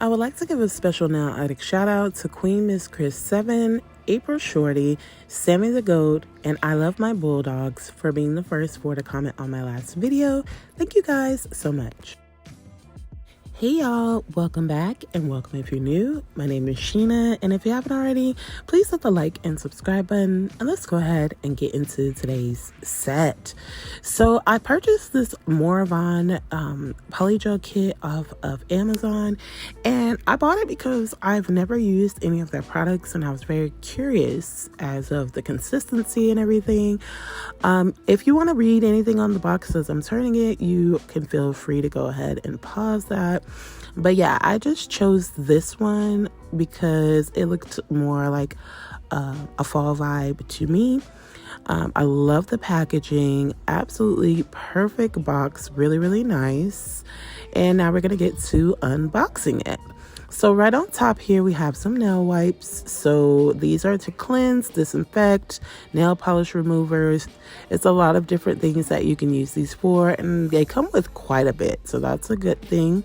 I would like to give a special NailHoliday shout out to Queen Miss Chris 7, April Shorty, Sammy the Goat, and I Love My Bulldogs for being the first four to comment on my last video. Thank you guys so much. Hey y'all, welcome back and welcome if you're new. My name is Sheena, and if you haven't already, please hit the like and subscribe button, and let's go ahead and get into today's set. So I purchased this Morovan Polygel kit off of Amazon, and I bought it because I've never used any of their products and I was very curious as of the consistency and everything. If you want to read anything on the box as I'm turning it, you can feel free to go ahead and pause that. But yeah, I just chose this one because it looked more like a fall vibe to me. I love the packaging, absolutely perfect box, really nice. And now we're gonna get to unboxing it. So right on top here we have some nail wipes. So these are to cleanse, disinfect, nail polish removers. It's a lot of different things that you can use these for, and they come with quite a bit, so that's a good thing.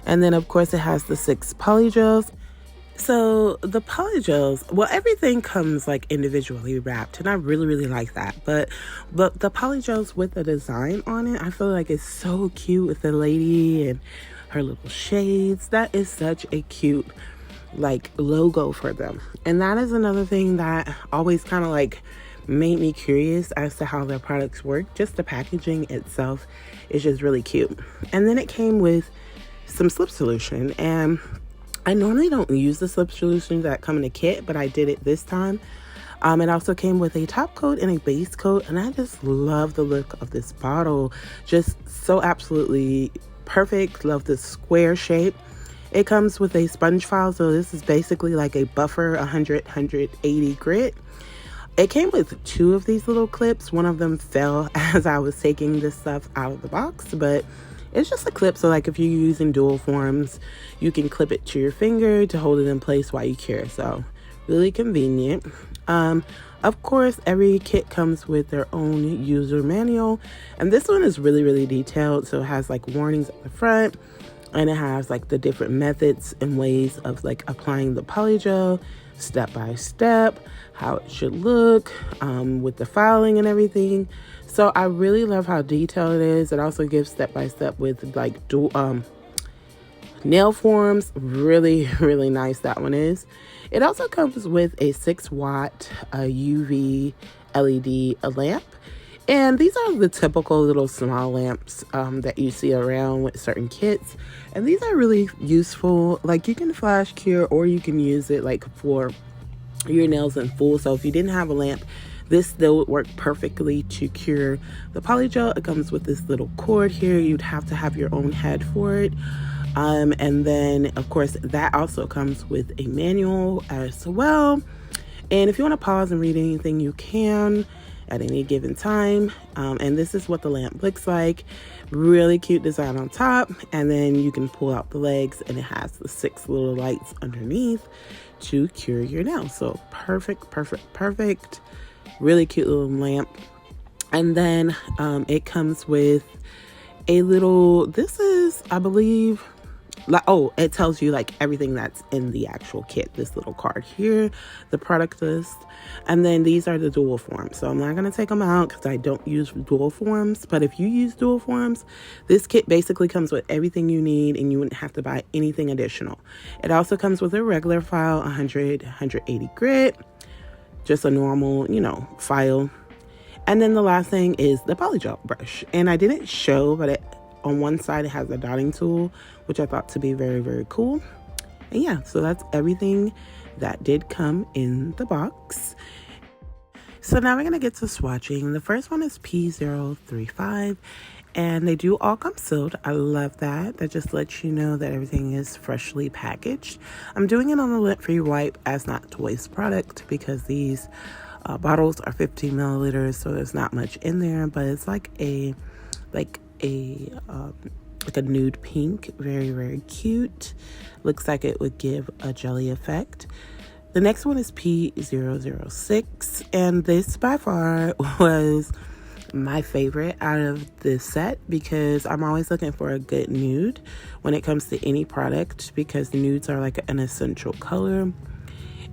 And then of course it has the 6 polygels. So the polygels, well, everything comes like individually wrapped, and I really like that. But the polygels with the design on it, I feel like it's so cute with the lady and her little shades. That is such a cute like logo for them. And that is another thing that always kind of like made me curious as to how their products work. Just the packaging itself is just really cute. And then it came with some slip solution, and I normally don't use the slip solutions that come in a kit, but I did it this time. It also came with a top coat and a base coat, and I just love the look of this bottle. Just so absolutely perfect. Love the square shape. It comes with a sponge file, so this is basically like a buffer 180 grit. It came with 2 of these little clips. One of them fell as I was taking this stuff out of the box, but it's just a clip, so like if you're using dual forms, you can clip it to your finger to hold it in place while you cure. So really convenient. Of course, every kit comes with their own user manual, and this one is really detailed. So it has like warnings at the front, and it has like the different methods and ways of like applying the polygel, step by step, how it should look, with the filing and everything. So I really love how detailed it is. It also gives step by step with like dual nail forms. Really nice that one is. It also comes with a 6-watt UV LED lamp. And these are the typical little small lamps that you see around with certain kits. And these are really useful. Like you can flash cure, or you can use it like for your nails in full. So if you didn't have a lamp, this still would work perfectly to cure the polygel. It comes with this little cord here. You'd have to have your own head for it. And then of course that also comes with a manual as well. And if you want to pause and read anything, you can at any given time. And this is what the lamp looks like. Really cute design on top, and then you can pull out the legs, and it has the 6 little lights underneath to cure your nails. So perfect. Really cute little lamp. And then it comes with a little, this is, I believe, like, oh, it tells you like everything that's in the actual kit. This little card here, the product list, and then these are the dual forms. So I'm not going to take them out because I don't use dual forms, but if you use dual forms, this kit basically comes with everything you need, and you wouldn't have to buy anything additional. It also comes with a regular file, 180 grit, just a normal, file. And then the last thing is the polygel brush, and I didn't show, but on one side it has a dotting tool, which I thought to be very cool. And yeah, so that's everything that did come in the box. So now we're gonna get to swatching. The first one is P035, and they do all come sealed. I love that. That just lets you know that everything is freshly packaged. I'm doing it on a lint-free wipe as not to waste product, because these bottles are 15 milliliters, so there's not much in there, but it's like a nude pink. Very cute. Looks like it would give a jelly effect. The next one is P006, and this by far was my favorite out of this set because I'm always looking for a good nude when it comes to any product, because nudes are like an essential color.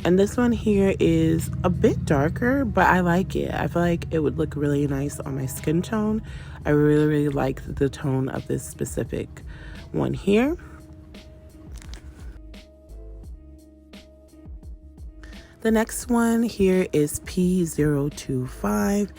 And this one here is a bit darker, but I like it. I feel like it would look really nice on my skin tone. I really like the tone of this specific one here. The next one here is P025.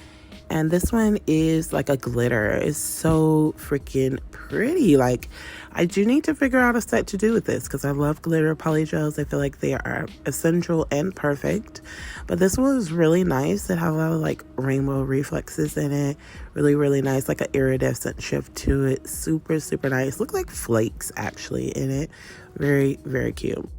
And this one is like a glitter. It's so freaking pretty. Like, I do need to figure out a set to do with this because I love glitter polygels. I feel like they are essential and perfect. But this one is really nice. It has a lot of like rainbow reflexes in it. Really nice, like an iridescent shift to it. Super nice. Look like flakes actually in it. Very cute.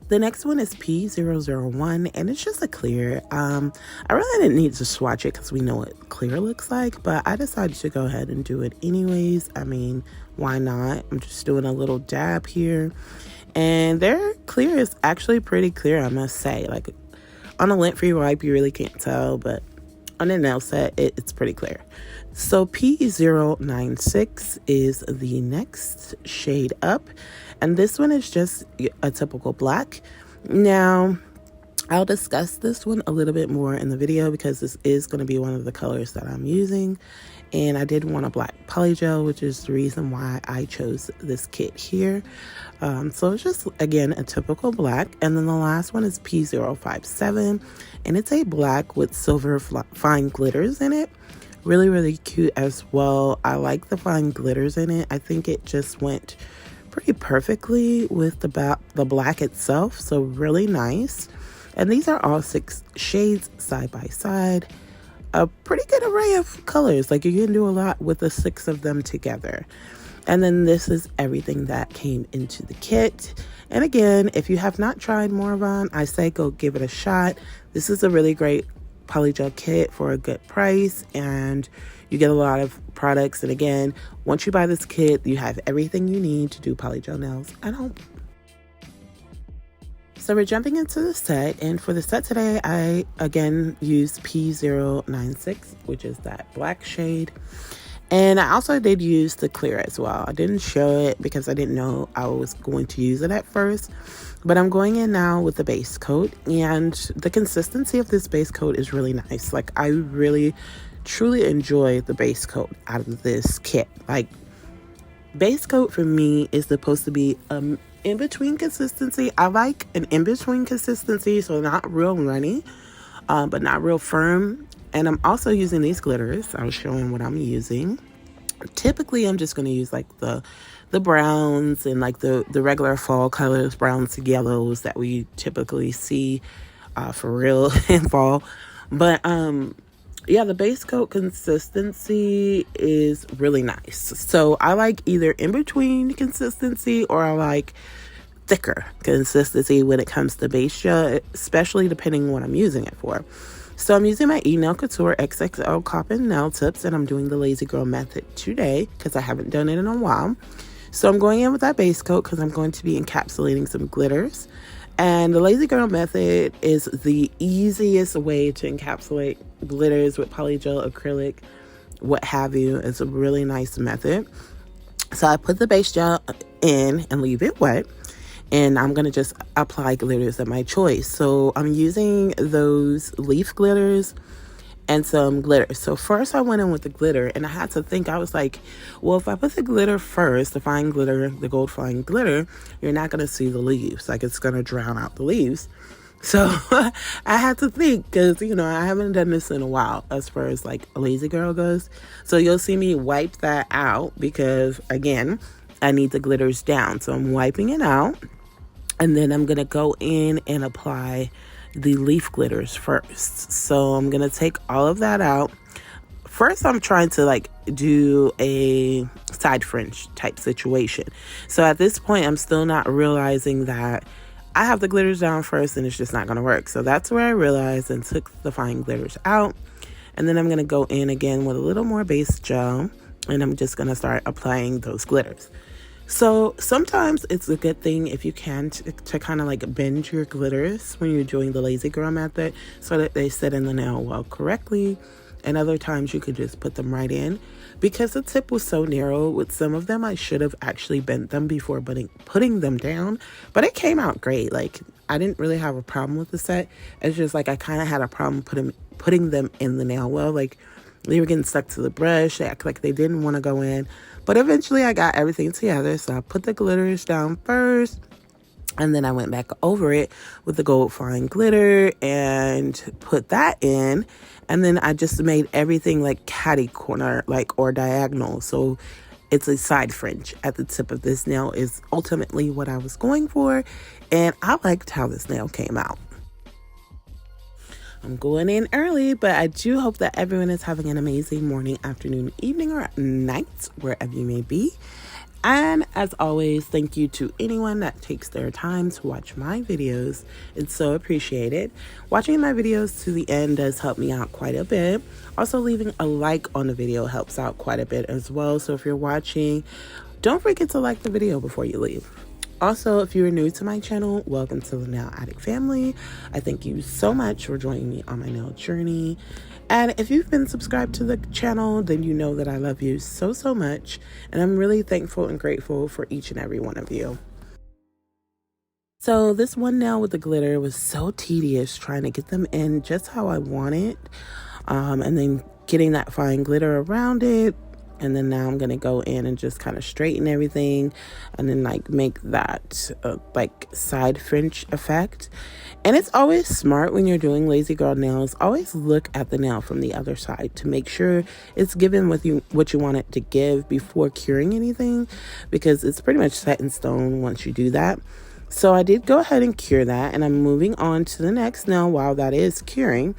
The next one is P001, and it's just a clear. I really didn't need to swatch it because we know what clear looks like, but I decided to go ahead and do it anyways. I mean, why not? I'm just doing a little dab here. And their clear is actually pretty clear, I must say. Like, on a lint-free wipe, you really can't tell, but on a nail set, it's pretty clear. So P096 is the next shade up, and this one is just a typical black. Now, I'll discuss this one a little bit more in the video because this is going to be one of the colors that I'm using, and I did want a black polygel, which is the reason why I chose this kit here. So it's just, again, a typical black. And then the last one is P057, and it's a black with silver fine glitters in it. Really cute as well. I like the fine glitters in it. I think it just went pretty perfectly with the black itself, so really nice. And these are all 6 shades side by side. A pretty good array of colors. Like, you can do a lot with the 6 of them together. And then this is everything that came into the kit. And again, if you have not tried Morovan, I say go give it a shot. This is a really great polygel kit for a good price, and you get a lot of products. And again, once you buy this kit, you have everything you need to do polygel nails at home. So we're jumping into the set, and for the set today, I again used P096, which is that black shade. And I also did use the clear as well. I didn't show it because I didn't know I was going to use it at first. But I'm going in now with the base coat, and the consistency of this base coat is really nice. Like, I really, truly enjoy the base coat out of this kit. Like, base coat for me is supposed to be in-between consistency. I like an in-between consistency, so not real runny, but not real firm. And I'm also using these glitters. I was showing what I'm using. Typically, I'm just going to use like the browns and like the regular fall colors, browns to yellows that we typically see for real in fall. But yeah, the base coat consistency is really nice. So I like either in between consistency, or I like thicker consistency when it comes to base gel, especially depending on what I'm using it for. So I'm using my E-Nail Couture XXL Coffin nail tips, and I'm doing the Lazy Girl method today because I haven't done it in a while. So I'm going in with that base coat because I'm going to be encapsulating some glitters. And the Lazy Girl method is the easiest way to encapsulate glitters with polygel, acrylic, what have you. It's a really nice method. So I put the base gel in and leave it wet. And I'm going to just apply glitters of my choice. So I'm using those leaf glitters and some glitter. So first I went in with the glitter, and I had to think. I was like, well, if I put the glitter first, the fine glitter, the gold fine glitter, you're not going to see the leaves. Like, it's going to drown out the leaves. So I had to think, because, you know, I haven't done this in a while as far as like a Lazy Girl goes. So you'll see me wipe that out because, again, I need the glitters down. So I'm wiping it out. And then I'm going to go in and apply the leaf glitters first. So I'm going to take all of that out. First, I'm trying to like do a side fringe type situation. So at this point, I'm still not realizing that I have the glitters down first and it's just not going to work. So that's where I realized and took the fine glitters out. And then I'm going to go in again with a little more base gel, and I'm just going to start applying those glitters. So sometimes it's a good thing if you can to kind of like bend your glitters when you're doing the lazy girl method so that they sit in the nail well correctly. And other times you could just put them right in. Because the tip was so narrow with some of them, I should have actually bent them before putting them down. But it came out great. Like, I didn't really have a problem with the set. It's just like I kind of had a problem putting them in the nail well. Like, they were getting stuck to the brush. They act like they didn't want to go in. But eventually I got everything together. So I put the glitters down first. And then I went back over it with the gold fine glitter and put that in. And then I just made everything like catty corner, like, or diagonal. So it's a side fringe at the tip of this nail is ultimately what I was going for. And I liked how this nail came out. I'm going in early, but I do hope that everyone is having an amazing morning, afternoon, evening, or night, wherever you may be. And as always, thank you to anyone that takes their time to watch my videos. It's so appreciated. Watching my videos to the end does help me out quite a bit. Also, leaving a like on the video helps out quite a bit as well. So if you're watching, don't forget to like the video before you leave. Also, if you are new to my channel, welcome to the Nail Addict family. I thank you so much for joining me on my nail journey. And if you've been subscribed to the channel, then you know that I love you so, so much. And I'm really thankful and grateful for each and every one of you. So this one nail with the glitter was so tedious trying to get them in just how I want it. And then getting that fine glitter around it. And then now I'm going to go in and just kind of straighten everything and then like make that like side fringe effect. And it's always smart when you're doing lazy girl nails, always look at the nail from the other side to make sure it's given what you want it to give before curing anything, because it's pretty much set in stone once you do that. So I did go ahead and cure that, and I'm moving on to the next nail while that is curing.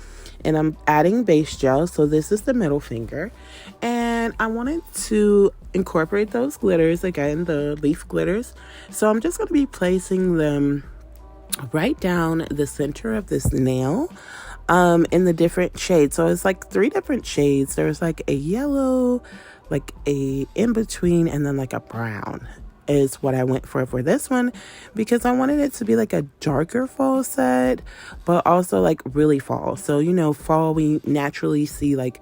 And I'm adding base gel. So this is the middle finger. And I wanted to incorporate those glitters, again, the leaf glitters. So I'm just going to be placing them right down the center of this nail in the different shades. So it's like 3 different shades. There's like a yellow, like a in-between, and then like a brown is what I went for this one, because I wanted it to be like a darker fall set, but also like really fall. So, you know, fall, we naturally see like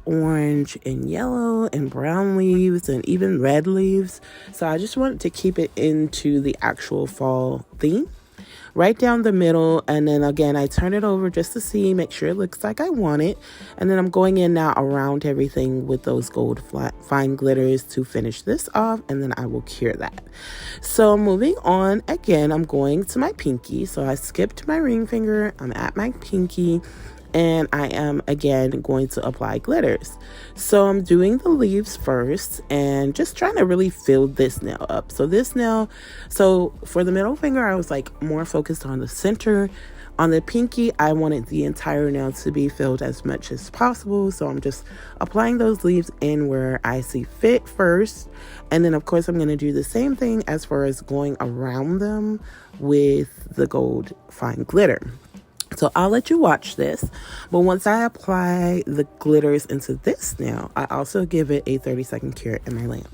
orange and yellow and brown leaves and even red leaves. So I just wanted to keep it into the actual fall theme. Right down the middle, and then again I turn it over just to see, make sure it looks like I want it. And then I'm going in now around everything with those gold fine glitters to finish this off, and then I will cure that. So moving on, again I'm going to my pinky. So I skipped my ring finger, I'm at my pinky, and I am again going to apply glitters. So I'm doing the leaves first and just trying to really fill this nail up. So this nail, so for the middle finger, I was like more focused on the center. On the pinky, I wanted the entire nail to be filled as much as possible. So I'm just applying those leaves in where I see fit first. And then of course I'm going to do the same thing as far as going around them with the gold fine glitter. So I'll let you watch this, but once I apply the glitters into this nail, I also give it a 30-second cure in my lamp.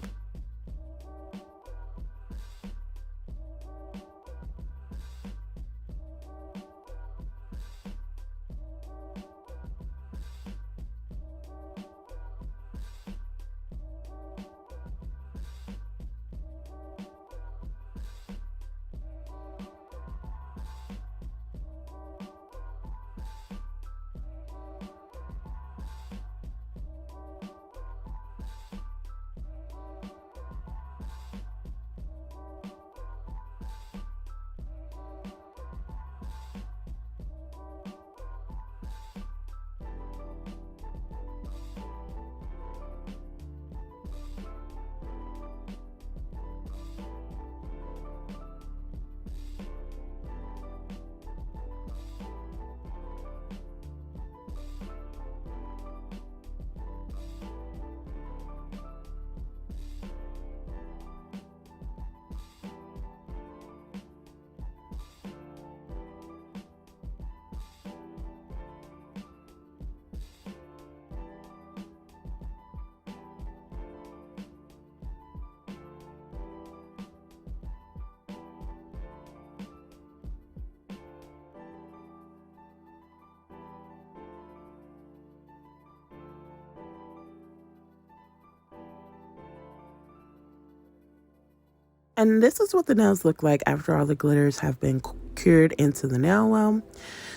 And this is what the nails look like after all the glitters have been cured into the nail well.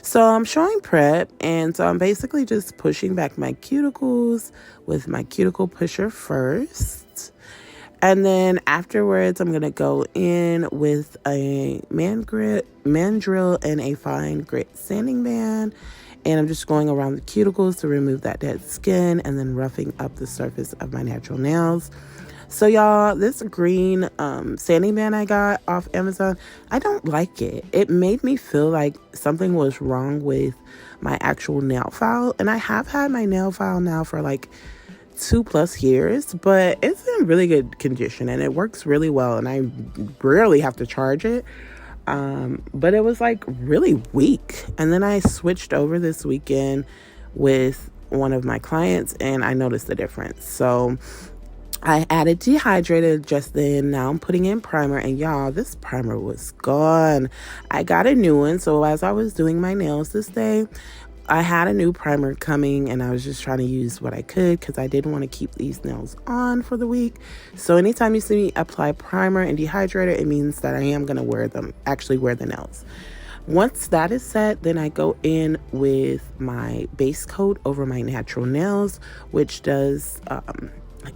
So I'm showing prep, and so I'm basically just pushing back my cuticles with my cuticle pusher first. And then afterwards, I'm going to go in with a mandrel and a fine grit sanding band. And I'm just going around the cuticles to remove that dead skin and then roughing up the surface of my natural nails. So y'all, this green sanding band I got off Amazon, I don't like it. It made me feel like something was wrong with my actual nail file. And I have had my nail file now for like 2+ years, but it's in really good condition and it works really well, and I rarely have to charge it. But it was like really weak. And then I switched over this weekend with one of my clients and I noticed the difference. So I added dehydrated just then. Now I'm putting in primer, and y'all, this primer was gone. I got a new one. So as I was doing my nails this day, I had a new primer coming and I was just trying to use what I could because I didn't want to keep these nails on for the week. So anytime you see me apply primer and dehydrator, it means that I am going to actually wear the nails. Once that is set, then I go in with my base coat over my natural nails, which does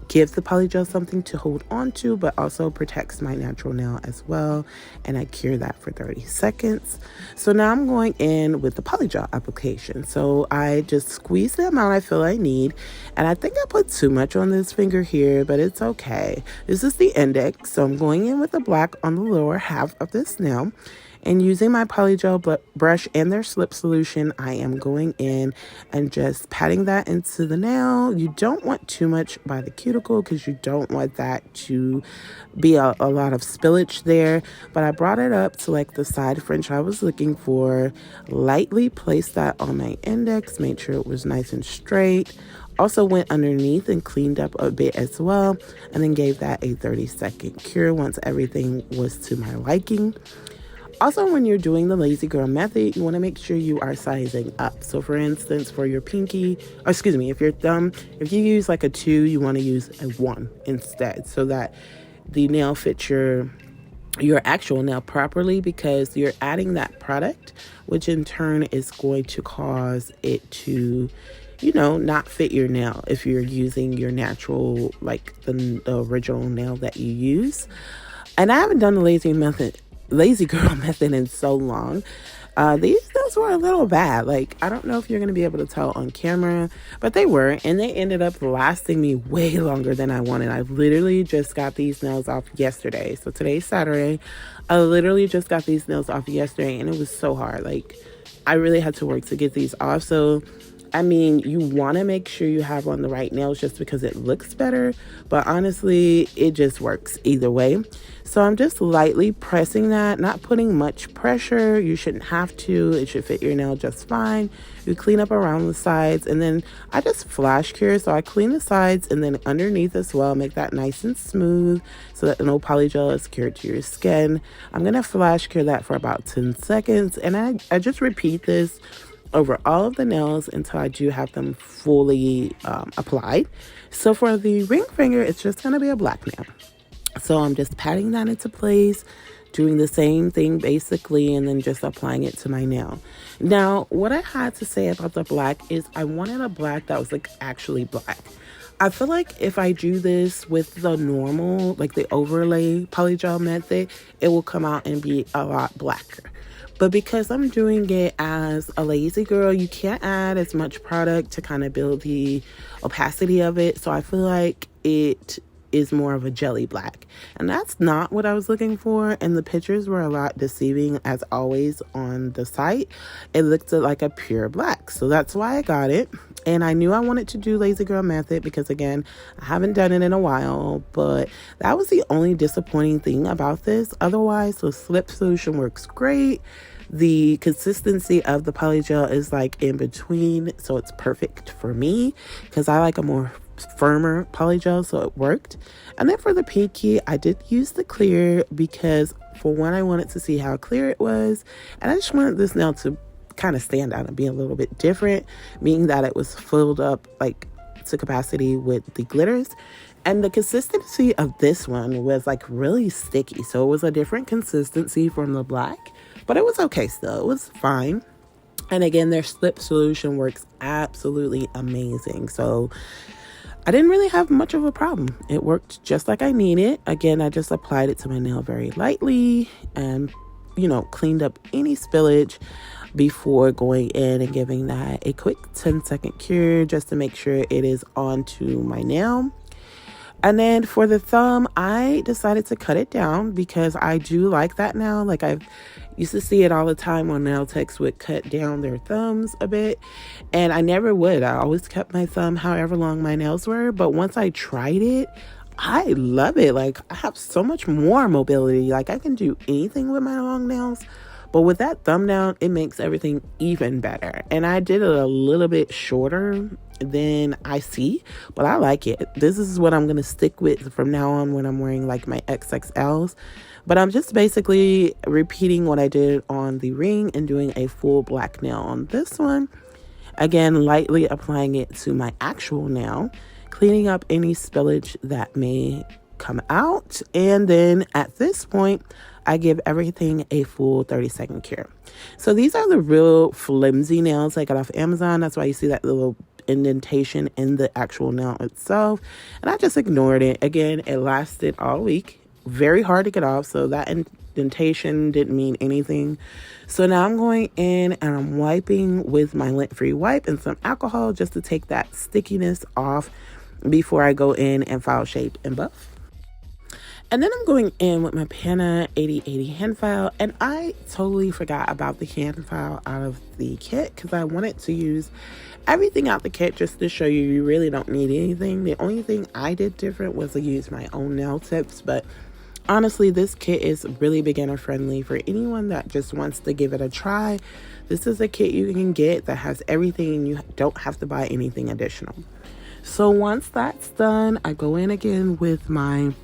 give the polygel something to hold on to, but also protects my natural nail as well. And I cure that for 30 seconds. So now I'm going in with the polygel application. So I just squeeze the amount I feel I need. And I think I put too much on this finger here, but it's okay. This is the index. So I'm going in with the black on the lower half of this nail. And using my polygel brush and their slip solution, I am going in and just patting that into the nail. You don't want too much by the cuticle because you don't want that to be a lot of spillage there. But I brought it up to like the side fringe I was looking for, lightly placed that on my index, made sure it was nice and straight. Also went underneath and cleaned up a bit as well, and then gave that a 30-second cure once everything was to my liking. Also, when you're doing the lazy girl method, you want to make sure you are sizing up. So for instance, for your pinky, if your thumb, if you use like a 2, you want to use a 1 instead, so that the nail fits your actual nail properly, because you're adding that product, which in turn is going to cause it to, not fit your nail if you're using your natural, like the original nail that you use. And I haven't done the lazy girl method in so long. These nails were a little bad. Like, I don't know if you're going to be able to tell on camera, but they were, and they ended up lasting me way longer than I wanted. I literally just got these nails off yesterday. So today's Saturday. I literally just got these nails off yesterday, and it was so hard. Like, I really had to work to get these off. So I mean, you want to make sure you have on the right nails just because it looks better, but honestly, it just works either way. So I'm just lightly pressing that, not putting much pressure. You shouldn't have to. It should fit your nail just fine. You clean up around the sides, and then I just flash cure. So I clean the sides and then underneath as well, make that nice and smooth so that no polygel is cured to your skin. I'm going to flash cure that for about 10 seconds, and I just repeat this over all of the nails until I do have them fully applied. So for the ring finger, it's just going to be a black nail. So I'm just patting that into place, doing the same thing basically, and then just applying it to my nail. Now, what I had to say about the black is I wanted a black that was like actually black. I feel like if I do this with the normal, like the overlay polygel method, it will come out and be a lot blacker. But because I'm doing it as a lazy girl, you can't add as much product to kind of build the opacity of it. So I feel like it is more of a jelly black. And that's not what I was looking for. And the pictures were a lot deceiving as always on the site. It looked like a pure black. So that's why I got it. And I knew I wanted to do lazy girl method because, again, I haven't done it in a while. But that was the only disappointing thing about this. Otherwise, the slip solution works great. The consistency of the polygel is like in between. So it's perfect for me because I like a more firmer polygel, so it worked. And then for the pinky, I did use the clear because for one, I wanted to see how clear it was, and I just wanted this nail to kind of stand out and be a little bit different, meaning that it was filled up like to capacity with the glitters. And the consistency of this one was like really sticky. So it was a different consistency from the black, but it was okay still. It was fine. And again, their slip solution works absolutely amazing. So I didn't really have much of a problem. It worked just like I needed. Again, I just applied it to my nail very lightly and, you know, cleaned up any spillage before going in and giving that a quick 10-second cure just to make sure it is onto my nail. And then for the thumb, I decided to cut it down because I do like that now. Like I used to see it all the time when nail techs would cut down their thumbs a bit. And I never would. I always kept my thumb however long my nails were. But once I tried it, I love it. Like I have so much more mobility. Like I can do anything with my long nails. But with that thumb down, it makes everything even better. And I did it a little bit shorter than I see, but I like it. This is what I'm going to stick with from now on when I'm wearing like my XXLs. But I'm just basically repeating what I did on the ring and doing a full black nail on this one. Again, lightly applying it to my actual nail, cleaning up any spillage that may come out. And then at this point, I give everything a full 30-second cure. So these are the real flimsy nails I got off Amazon. That's why you see that little indentation in the actual nail itself. And I just ignored it. Again, it lasted all week. Very hard to get off. So that indentation didn't mean anything. So now I'm going in and I'm wiping with my lint-free wipe and some alcohol just to take that stickiness off before I go in and file shape and buff. And then I'm going in with my Pana 8080 hand file, and I totally forgot about the hand file out of the kit because I wanted to use everything out the kit just to show you really don't need anything. The only thing I did different was to use my own nail tips, but honestly, this kit is really beginner friendly for anyone that just wants to give it a try. This is a kit you can get that has everything and you don't have to buy anything additional. So once that's done, I go in again with my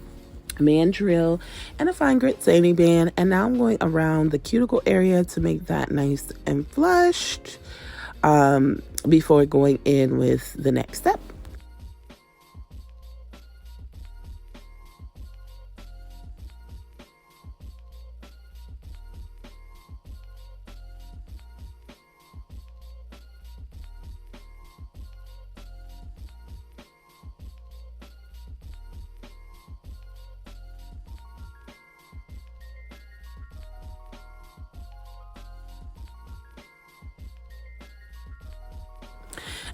mandrill and a fine grit sanding band, and now I'm going around the cuticle area to make that nice and flushed before going in with the next step.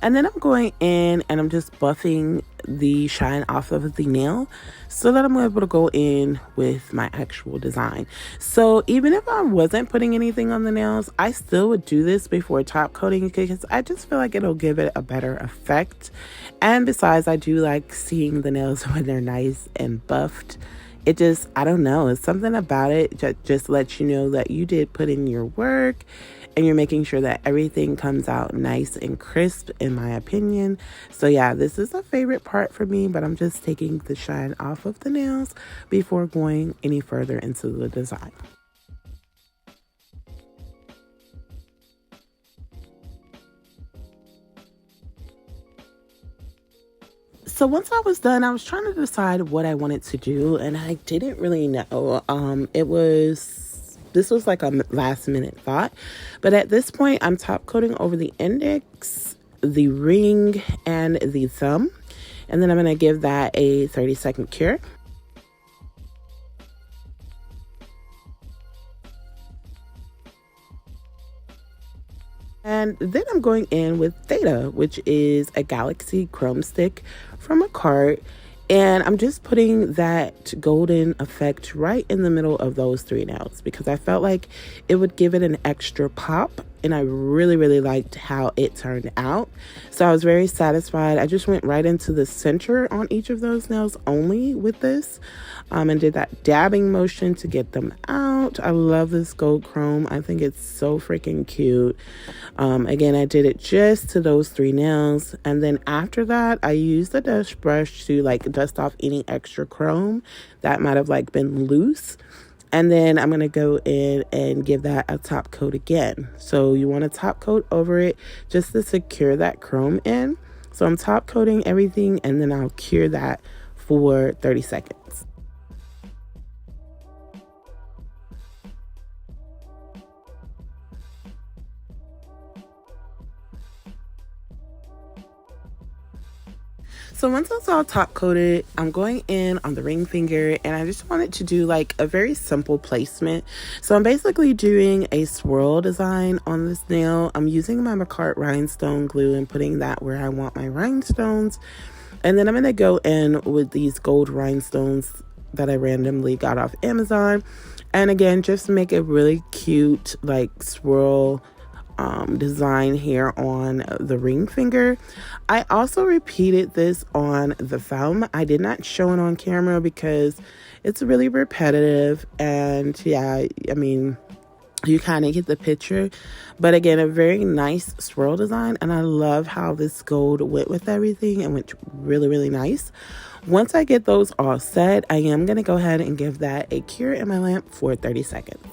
And then I'm going in and I'm just buffing the shine off of the nail so that I'm able to go in with my actual design. So even if I wasn't putting anything on the nails, I still would do this before top coating because I just feel like it'll give it a better effect. And besides, I do like seeing the nails when they're nice and buffed. It just, I don't know, it's something about it that just lets you know that you did put in your work and you're making sure that everything comes out nice and crisp, in my opinion. So yeah, this is a favorite part for me, but I'm just taking the shine off of the nails before going any further into the design. So once I was done, I was trying to decide what I wanted to do, and I didn't really know. This was like a last minute thought, but at this point, I'm top coating over the index, the ring, and the thumb, and then I'm gonna give that a 30-second cure. And then I'm going in with Theta, which is a Galaxy Chrome Stick from a cart. And I'm just putting that golden effect right in the middle of those three nails because I felt like it would give it an extra pop. And I really, really liked how it turned out. So I was very satisfied. I just went right into the center on each of those nails only with this. And did that dabbing motion to get them out. I love this gold chrome. I think it's so freaking cute. Again, I did it just to those three nails. And then after that, I used the dust brush to like dust off any extra chrome that might have like been loose. And then I'm going to go in and give that a top coat again. So you want to top coat over it just to secure that chrome in. So I'm top coating everything and then I'll cure that for 30 seconds. So once it's all top coated, I'm going in on the ring finger, and I just wanted to do like a very simple placement. So I'm basically doing a swirl design on this nail. I'm using my McCart rhinestone glue and putting that where I want my rhinestones. And then I'm going to go in with these gold rhinestones that I randomly got off Amazon. And again, just make a really cute like swirl design here on the ring finger. I also repeated this on the thumb. I did not show it on camera because it's really repetitive, and yeah, I mean, you kind of get the picture. But again, a very nice swirl design, and I love how this gold went with everything and went really, really nice. Once I get those all set, I am going to go ahead and give that a cure in my lamp for 30 seconds.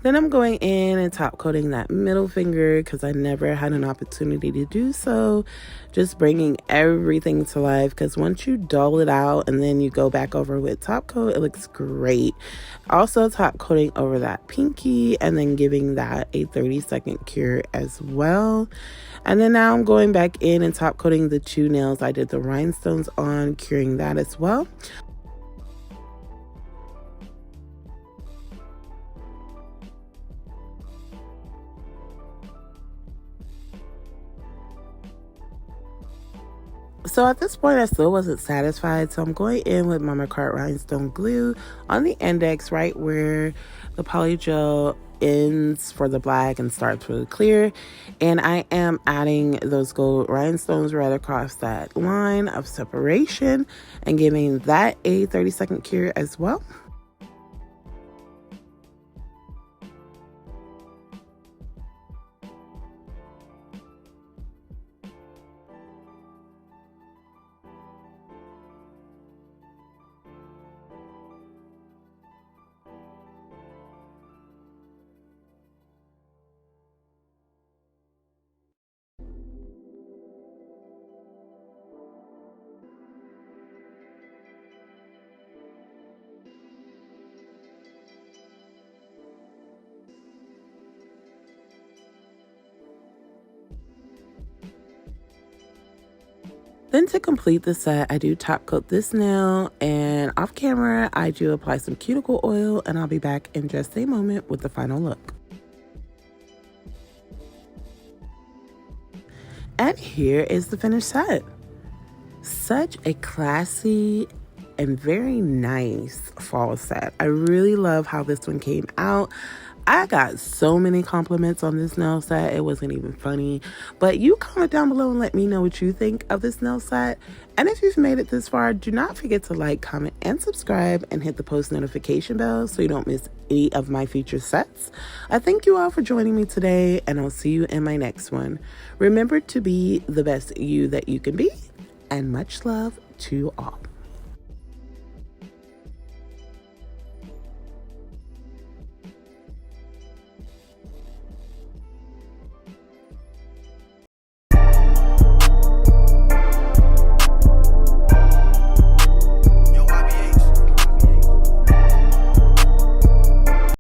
Then I'm going in and top coating that middle finger because I never had an opportunity to do so. Just bringing everything to life, because once you dull it out and then you go back over with top coat, it looks great. Also top coating over that pinky and then giving that a 30-second cure as well. And then now I'm going back in and top coating the two nails I did the rhinestones on, curing that as well. So at this point, I still wasn't satisfied, so I'm going in with my McCart rhinestone glue on the index, right where the polygel ends for the black and starts for the clear. And I am adding those gold rhinestones right across that line of separation and giving that a 30-second cure as well. Then to complete the set, I do top coat this nail, and off camera, I do apply some cuticle oil, and I'll be back in just a moment with the final look. And here is the finished set. Such a classy and very nice fall set. I really love how this one came out. I got so many compliments on this nail set, it wasn't even funny. But you comment down below and let me know what you think of this nail set. And if you've made it this far, do not forget to like, comment, and subscribe, and hit the post notification bell so you don't miss any of my future sets. I thank you all for joining me today, and I'll see you in my next one. Remember to be the best you that you can be, and much love to all.